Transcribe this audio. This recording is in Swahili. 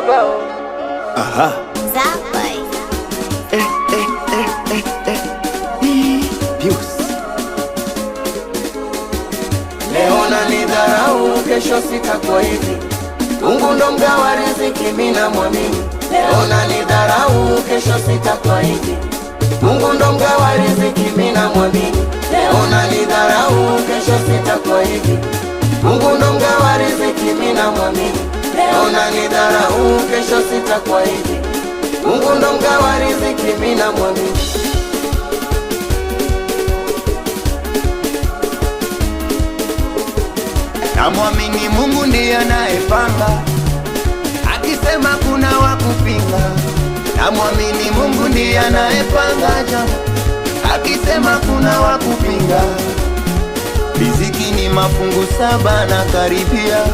bao. Aha. Zapai. Pius. Leo nanidharau, kesho sitakuwa hivi. Mungu ndo mgawa riziki, mimi namwamini. Leo nanidharau, kesho sitakuwa hivi. Mungu ndo mgawa riziki, mimi namwamini. Leo nanidharau, kesho sitakuwa hivi. Mungu ndo mgawa riziki, mimi namwamini. Leo nanidharau, kesho sitakuwa hivi. Mungu ndo mgawa riziki, mimi namwamini. Namwamini Mungu ndiye anayepanga, akisema kuna wakupinga. Namwamini Mungu ndiye anayepanga jambo, akisema kuna wakupinga. Riziki ni mafungu 7 na karibia.